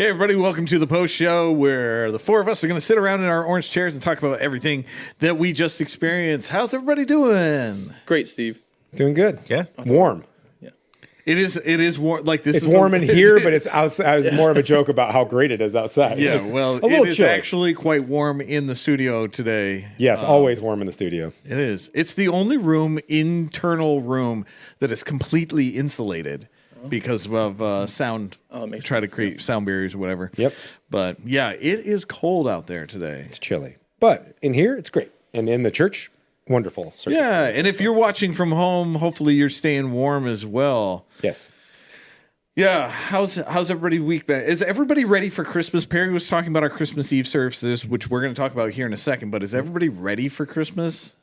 Hey, everybody, welcome to the post show where the four of us are going to sit around in our orange chairs and talk about everything that we just experienced. How's everybody doing? Great, Steve. Doing good. Yeah. Warm. Yeah. It is warm. Like this It's is warm in here, but it's outside. It was more of a joke about how great it is outside. Yeah, It's well, a little it is chilly. actually quite warm in the studio today. Yes, always warm in the studio. It is. It's the only internal room that is completely insulated because of sound. Oh, it makes try to sense. create sound barriers or whatever. Yep. But yeah, it is cold out there today. It's chilly. But in here, it's great. And in the church, wonderful. Yeah, and if you're watching from home, hopefully you're staying warm as well. Yes. Yeah, how's everybody week been? Is everybody ready for Christmas? Perry was talking about our Christmas Eve services, which we're going to talk about here in a second, but is everybody ready for Christmas?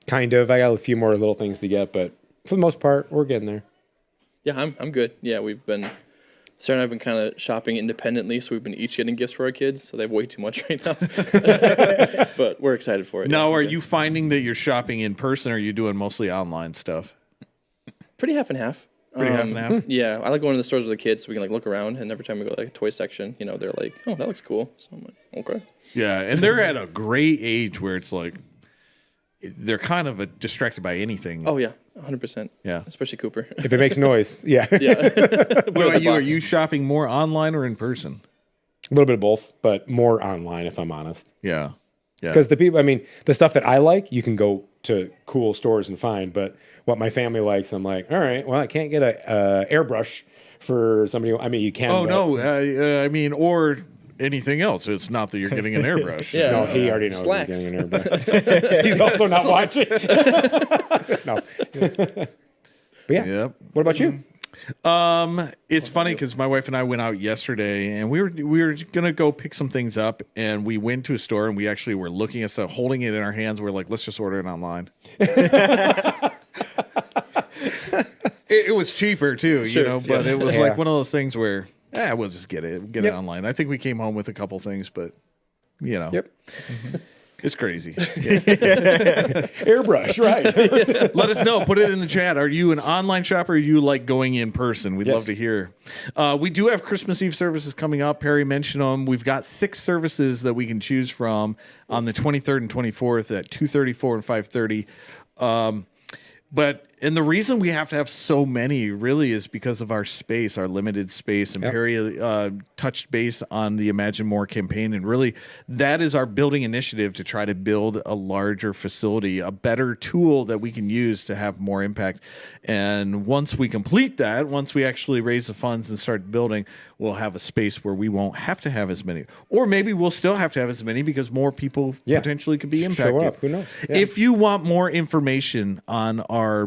Kind of. I got a few more little things to get, but for the most part, we're getting there. Yeah, I'm good. Yeah, Sarah and I have been kind of shopping independently, so we've been each getting gifts for our kids, so they have way too much right now. But we're excited for it. Now, yeah, are good. you finding that you're shopping in person, or are you doing mostly online stuff? Pretty half and half. Pretty half and half? Yeah, I like going to the stores with the kids so we can look around, and every time we go to the toy section, they're like, "Oh, that looks cool." So I'm like, "Okay." Yeah, and they're at a great age where it's like they're kind of distracted by anything. Oh yeah, 100%. Yeah. Especially Cooper. If it makes noise, yeah. Yeah. What about you? Are you shopping more online or in person? A little bit of both, but more online, if I'm honest. Yeah. Yeah. Because the stuff that I like, you can go to cool stores and find. But what my family likes, I'm like, all right, well, I can't get a airbrush for somebody. I mean, you can. Oh, but no. Or anything else. It's not that you're getting an airbrush. Yeah. No, he already knows Slacks. he's getting an airbrush. He's also not watching. No. But yeah. Yep. What about you? It's funny because my wife and I went out yesterday, and we were gonna go pick some things up, and we went to a store, and we actually were looking at stuff, holding it in our hands. We're like, let's just order it online. It was cheaper too, Sure, but it was Yeah. like one of those things where, we'll just get it online. I think we came home with a couple things, but Yep. it's crazy. Airbrush, right. Let us know. Put it in the chat. Are you an online shopper? Or are you like going in person? We'd Yes. love to hear. We do have Christmas Eve services coming up. Perry mentioned them. We've got 6 services that we can choose from on the 23rd and 24th at 2:34 and 5:30. And the reason we have to have so many really is because of our space, our limited space. And Yep. Perry touched base on the Imagine More campaign. And really, that is our building initiative to try to build a larger facility, a better tool that we can use to have more impact. And once we complete that, once we actually raise the funds and start building, we'll have a space where we won't have to have as many. Or maybe we'll still have to have as many because more people Yeah. potentially could be Show impacted. up. Who knows? Yeah. If you want more information on our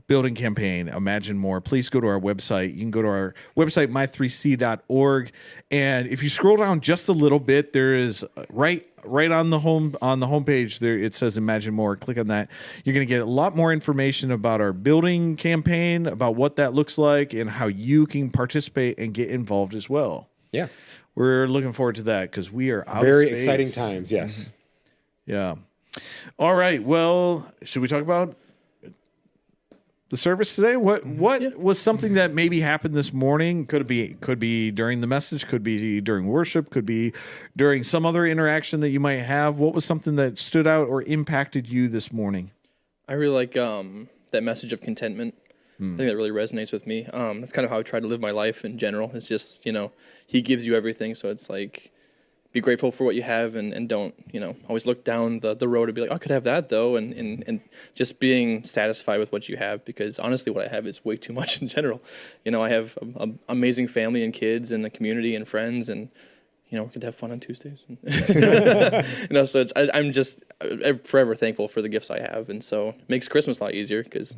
building campaign, Imagine More, please go to our website. You can go to our website, my3c.org. And if you scroll down just a little bit, there is right on the homepage there, it says Imagine More. Click on that. You're going to get a lot more information about our building campaign, about what that looks like, and how you can participate and get involved as well. Yeah. We're looking forward to that because we are out Very of space. exciting times, yes. Yeah. All right. Well, should we talk about the service today? What was something that maybe happened this morning? Could be during the message, could be during worship, could be during some other interaction that you might have. What was something that stood out or impacted you this morning? I really like that message of contentment. I think that really resonates with me. That's kind of how I try to live my life in general. It's just, he gives you everything. So it's like, be grateful for what you have and don't, always look down the road and be like, oh, I could have that though. And just being satisfied with what you have, because honestly, what I have is way too much in general. I have an amazing family and kids and a community and friends, and we could have fun on Tuesdays. So I'm just forever thankful for the gifts I have. And so it makes Christmas a lot easier because,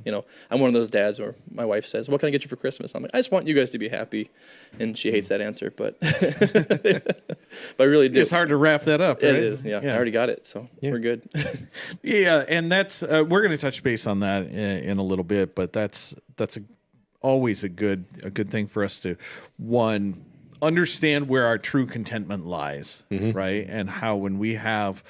I'm one of those dads where my wife says, what can I get you for Christmas? I'm like, I just want you guys to be happy. And she hates that answer, but I really do. It's hard to wrap that up, right? It is. Yeah. I already got it. So we're good. Yeah, and that's we're going to touch base on that in a little bit, but that's always a good thing for us to understand where our true contentment lies, right? And how when we have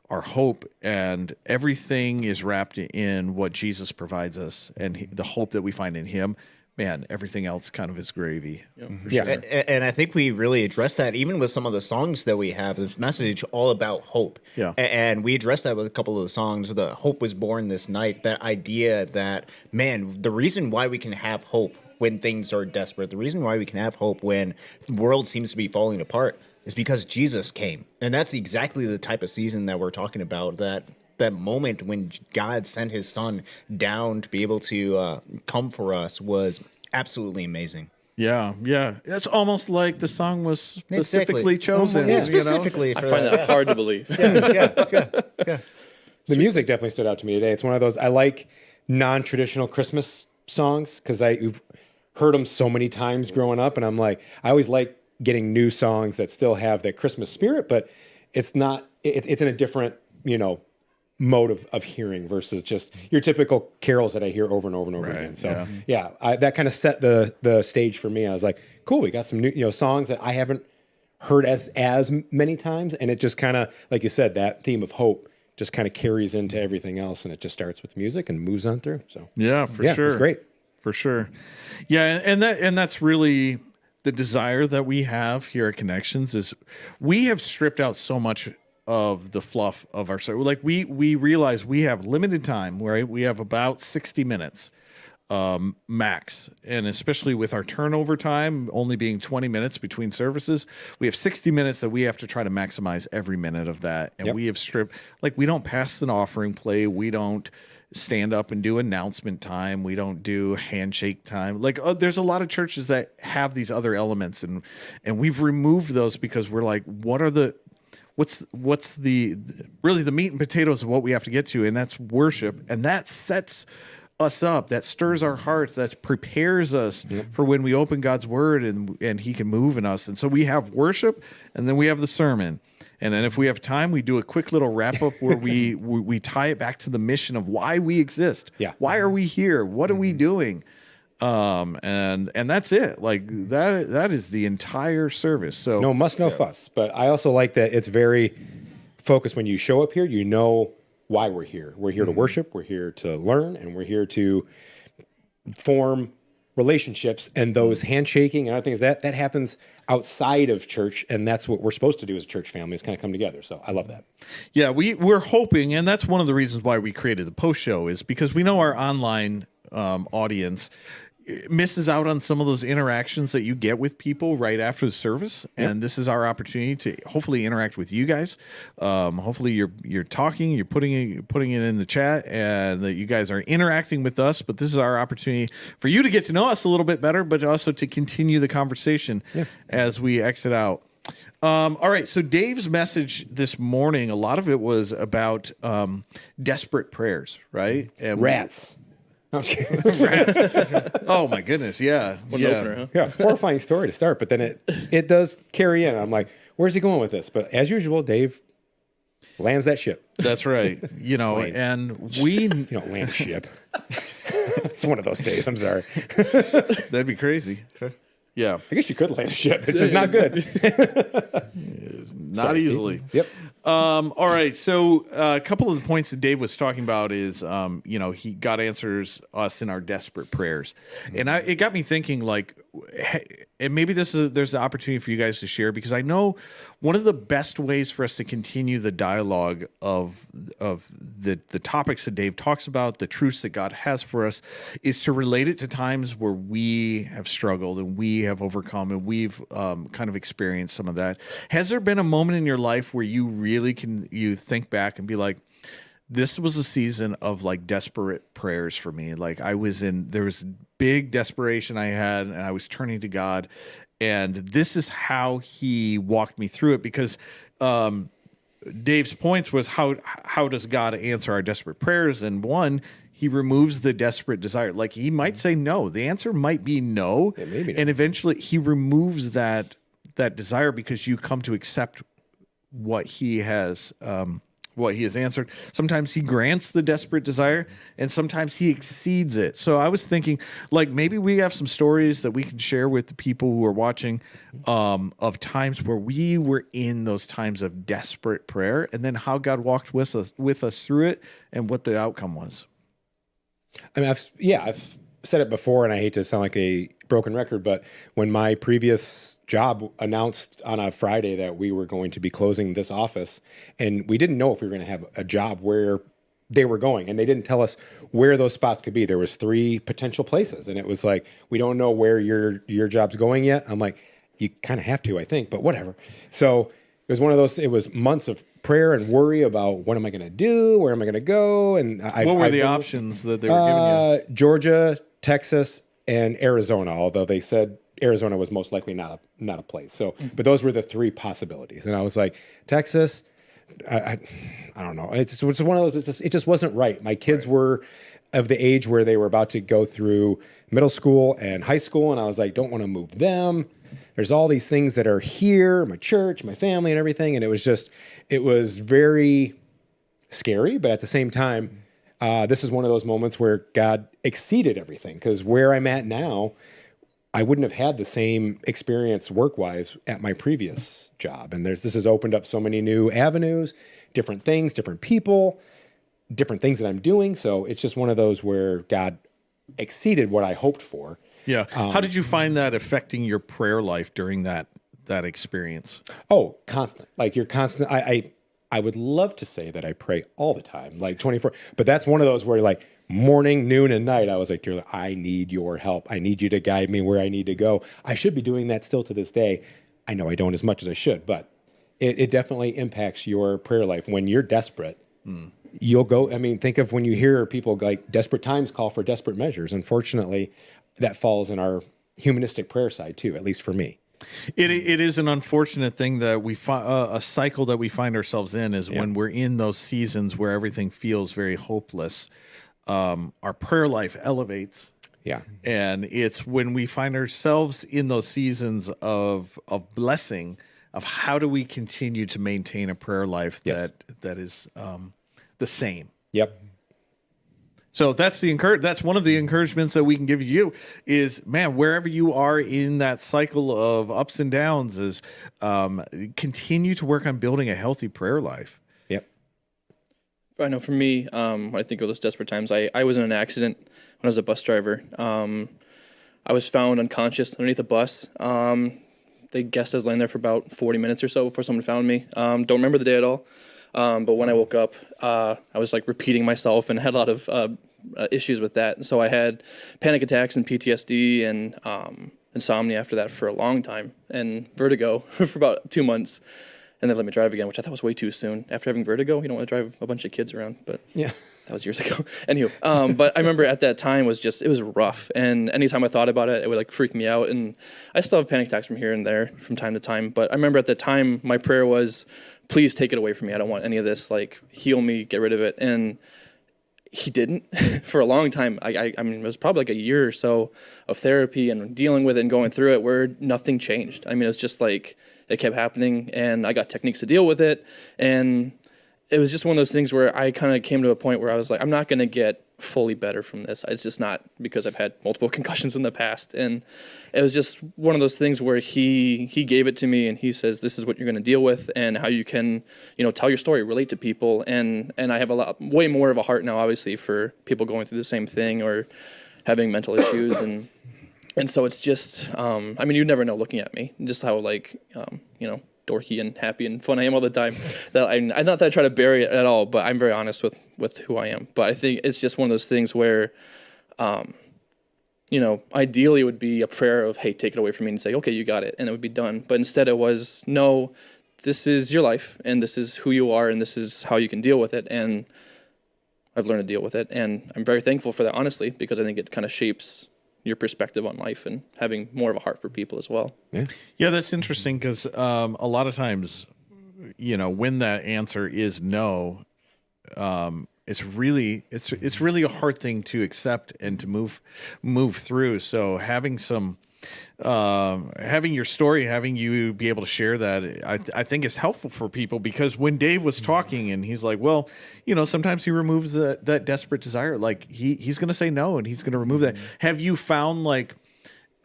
our hope and everything is wrapped in what Jesus provides us and the hope that we find in him, man, everything else kind of is gravy. Yeah. And I think we really address that even with some of the songs that we have. This message all about hope. Yeah. And we addressed that with a couple of the songs. The Hope Was Born This Night. That idea that, man, the reason why we can have hope when things are desperate, the reason why we can have hope when the world seems to be falling apart, is because Jesus came. And that's exactly the type of season that we're talking about. That moment when God sent his son down to be able to come for us was absolutely amazing. Yeah, yeah. It's almost like the song was specifically Exactly. chosen. Yeah, you know? specifically. I for find that hard to believe. The music definitely stood out to me today. It's one of those, I like non-traditional Christmas songs because I've heard them so many times growing up, and I'm like, I always like getting new songs that still have that Christmas spirit, but it's not, it's in a different, mode of hearing versus just your typical carols that I hear over and over and over again. So that kind of set the stage for me. I was like, cool, we got some new songs that I haven't heard as many times, and it just kind of, like you said, that theme of hope just kind of carries into everything else, and it just starts with music and moves on through. So Yeah, for sure. it's great. For sure. Yeah, and that's really the desire that we have here at Connections is we have stripped out so much of the fluff of our service. Like we realize we have limited time, right? We have about 60 minutes max, and especially with our turnover time only being 20 minutes between services, we have 60 minutes that we have to try to maximize every minute of that. And we have stripped, like, we don't pass an offering play, we don't stand up and do announcement time, we don't do handshake time. Like, there's a lot of churches that have these other elements, and we've removed those because we're like, what's the really the meat and potatoes of what we have to get to, and that's worship, and that sets us up, that stirs our hearts, that prepares us for when we open God's word and he can move in us. And so we have worship, and then we have the sermon, and then if we have time, we do a quick little wrap up where we tie it back to the mission of why we exist. Why are we here? What are we doing? And that's it. Like that is the entire service. So No muss, no fuss. But I also like that it's very focused. When you show up here, you know why we're here. We're here to worship, we're here to learn, and we're here to form relationships. And those handshaking and other things, that happens outside of church, and that's what we're supposed to do as a church family, is kind of come together. So I love that. yeah, we're hoping, and that's one of the reasons why we created the post show, is because we know our online audience misses out on some of those interactions that you get with people right after the service, and this is our opportunity to hopefully interact with you guys. Hopefully you're talking, you're putting it in the chat, and that you guys are interacting with us. But this is our opportunity for you to get to know us a little bit better, but also to continue the conversation as we exit out. All right, so Dave's message this morning, a lot of it was about desperate prayers, right? And Rats. No, I'm just kidding. oh my goodness, yeah. What an opener, huh? Yeah, horrifying story to start, but then it does carry in. I'm like, where's he going with this? But as usual, Dave lands that ship. That's right. And we You don't land a ship. It's one of those days. I'm sorry. that'd be crazy. Yeah, I guess you could land a ship. It's just not good. not Sorry, Steve. easily. Yep. All right. So a couple of the points that Dave was talking about is, God answers us in our desperate prayers, and it got me thinking, like, and maybe there's the opportunity for you guys to share, because I know one of the best ways for us to continue the dialogue of the topics that Dave talks about, the truths that God has for us, is to relate it to times where we have struggled and we have overcome and we've kind of experienced some of that. Has there been a moment in your life where you really you think back and be like, this was a season of like desperate prayers for me? Like there was big desperation I had, and I was turning to God, and this is how he walked me through it. Because Dave's points was how does God answer our desperate prayers? And one, he removes the desperate desire. Like, he might say no. The answer might be no. Yeah, maybe not. And eventually he removes that desire because you come to accept what he has answered. Sometimes he grants the desperate desire, and sometimes he exceeds it. So I was thinking, like, maybe we have some stories that we can share with the people who are watching, of times where we were in those times of desperate prayer, and then how God walked with us through it, and what the outcome was. I mean, I've said it before, and I hate to sound like a broken record, but when my previous job announced on a Friday that we were going to be closing this office, and we didn't know if we were going to have a job where they were going, and they didn't tell us where those spots could be. There was 3 potential places, and it was like, we don't know where your job's going yet. I'm like, you kind of have to, I think, but whatever. So it was one of those. It was months of prayer and worry about what am I going to do, where am I going to go, and What were the options that they were giving you? Georgia, Texas, and Arizona. Although they said Arizona was most likely not a place. So, but those were the 3 possibilities, and I was like, Texas. I don't know. It's one of those. It just wasn't right. My kids were of the age where they were about to go through middle school and high school, and I was like, don't want to move them. There's all these things that are here, my church, my family, and everything, and it was very scary. But at the same time, this is one of those moments where God exceeded everything, because where I'm at now, I wouldn't have had the same experience work-wise at my previous job. And this has opened up so many new avenues, different things, different people, different things that I'm doing. So it's just one of those where God exceeded what I hoped for. Yeah. How did you find that affecting your prayer life during that experience? Oh, constant. Like you're constant. I would love to say that I pray all the time, like 24, but that's one of those where like morning, noon, and night, I was like, dear, I need your help. I need you to guide me where I need to go. I should be doing that still to this day. I know I don't as much as I should, but it definitely impacts your prayer life. When you're desperate, you'll go. I mean, think of when you hear people like desperate times call for desperate measures. Unfortunately, that falls in our humanistic prayer side too, at least for me. It is an unfortunate thing that we a cycle that we find ourselves in is when we're in those seasons where everything feels very hopeless. Our prayer life elevates. Yeah. And it's when we find ourselves in those seasons of blessing, of how do we continue to maintain a prayer life that is the same. Yep. So that's one of the encouragements that we can give you is, man, wherever you are in that cycle of ups and downs, is continue to work on building a healthy prayer life. Yep. I know for me, when I think of those desperate times, I was in an accident when I was a bus driver. I was found unconscious underneath a bus. They guessed I was laying there for about 40 minutes or so before someone found me. Don't remember the day at all. But when I woke up, I was like repeating myself and had a lot of issues with that. And so I had panic attacks and PTSD and insomnia after that for a long time, and vertigo for about 2 months. And they let me drive again, which I thought was way too soon. After having vertigo, you don't want to drive a bunch of kids around. But Yeah. that was years ago. Anywho, but I remember at that time it was rough. And anytime I thought about it, it would like freak me out. And I still have panic attacks from here and there from time to time. But I remember at the time, my prayer was, please take it away from me. I don't want any of this. Like, heal me, get rid of it. And he didn't for a long time. I mean, it was probably like a year or so of therapy and dealing with it and going through it where nothing changed. I mean, it was just like it kept happening, and I got techniques to deal with it. And it was just one of those things where I kind of came to a point where I was like, I'm not going to get fully better from this. It's just not, because I've had multiple concussions in the past. And it was just one of those things where he gave it to me, and he says, this is what you're going to deal with and how you can, tell your story, relate to people. And I have way more of a heart now, obviously, for people going through the same thing or having mental issues. And so it's just, I mean, you never know looking at me, just how dorky and happy and fun I am all the time. That I not that I try to bury it at all, but I'm very honest with who I am. But I think it's just one of those things where, ideally it would be a prayer of, hey, take it away from me, and say, okay, you got it, and it would be done. But instead it was, no, this is your life, and this is who you are, and this is how you can deal with it. And I've learned to deal with it, and I'm very thankful for that, honestly, because I think it kind of shapes your perspective on life and having more of a heart for people as well. Yeah, that's interesting, because a lot of times, when that answer is no, it's really a hard thing to accept and to move through. So having having your story, having you be able to share that, I think is helpful for people, because when Dave was talking and he's like, well, sometimes he removes that desperate desire. Like he's going to say no, and he's going to remove that. Have you found, like,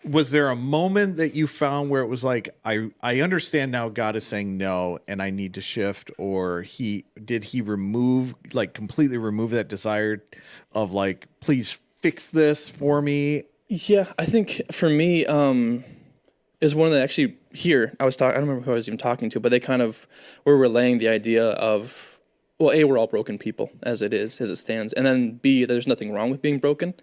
was there a moment that you found where it was like, I understand now God is saying no and I need to shift, or did he completely remove that desire of like, please fix this for me? Yeah, I think for me, is one that actually here I was talking. I don't remember who I was even talking to, but they kind of were relaying the idea of, well, A, we're all broken people as it is, as it stands, and then B, there's nothing wrong with being broken.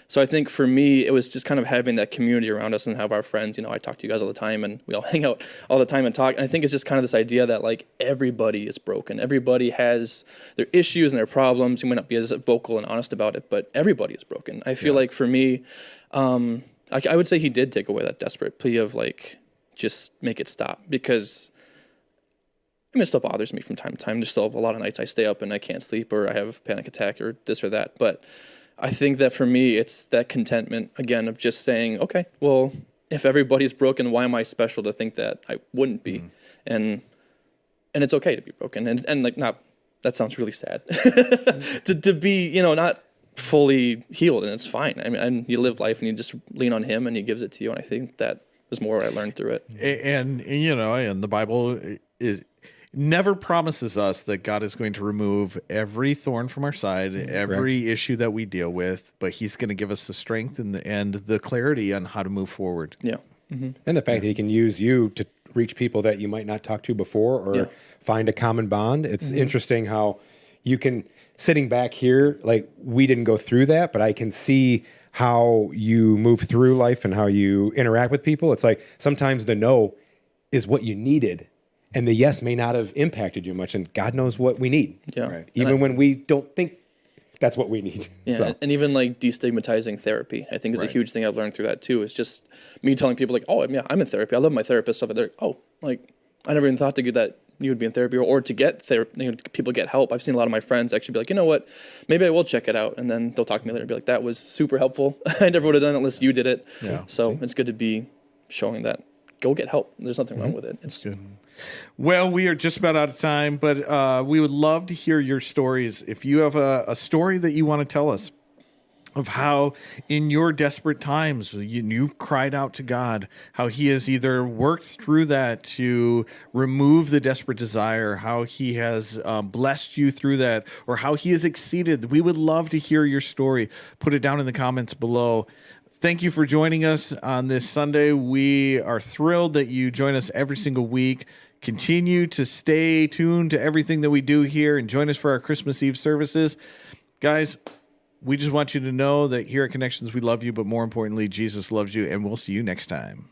So I think for me, it was just kind of having that community around us and have our friends. You know, I talk to you guys all the time, and we all hang out all the time and talk. And I think it's just kind of this idea that like everybody is broken. Everybody has their issues and their problems. You might not be as vocal and honest about it, but everybody is broken. I feel like for me, I would say he did take away that desperate plea of like, just make it stop, because I mean, it still bothers me from time to time. There's still a lot of nights I stay up and I can't sleep, or I have a panic attack or this or that. But I think that for me, it's that contentment, again, of just saying, okay, well, if everybody's broken, why am I special to think that I wouldn't be? And it's okay to be broken. And like, not, that sounds really sad, to be, you know, not fully healed, and it's fine. I mean, and you live life and you just lean on him and he gives it to you. And I think that was more what I learned through it. And you know, and the Bible is never promises us that God is going to remove every thorn from our side, every issue that we deal with, but he's going to give us the strength and the clarity on how to move forward. Yeah. And the fact that he can use you to reach people that you might not talk to before, or find a common bond. It's interesting how you can, sitting back here, like we didn't go through that, but I can see how you move through life and how you interact with people. It's like sometimes the no is what you needed, and the yes may not have impacted you much, and God knows what we need. Yeah. Right. Even when we don't think that's what we need. Yeah, So. and even like destigmatizing therapy, I think is a huge thing I've learned through that too. Is just me telling people like, oh, yeah, I'm in therapy. I love my therapist. Stuff. They're like, oh, like I never even thought to get that you would be in therapy, or to get therapy. You know, people get help. I've seen a lot of my friends actually be like, you know what, maybe I will check it out, and then they'll talk to me later and be like, that was super helpful. I never would have done it unless you did it. Yeah. So it's good to be showing that go get help. There's nothing wrong with it. It's Good. Well, we are just about out of time, but we would love to hear your stories. If you have a story that you want to tell us of how in your desperate times you cried out to God, how he has either worked through that to remove the desperate desire, how he has blessed you through that, or how he has exceeded. We would love to hear your story. Put it down in the comments below. Thank you for joining us on this Sunday. We are thrilled that you join us every single week. Continue to stay tuned to everything that we do here and join us for our Christmas Eve services. Guys, we just want you to know that here at Connections, we love you, but more importantly, Jesus loves you, and we'll see you next time.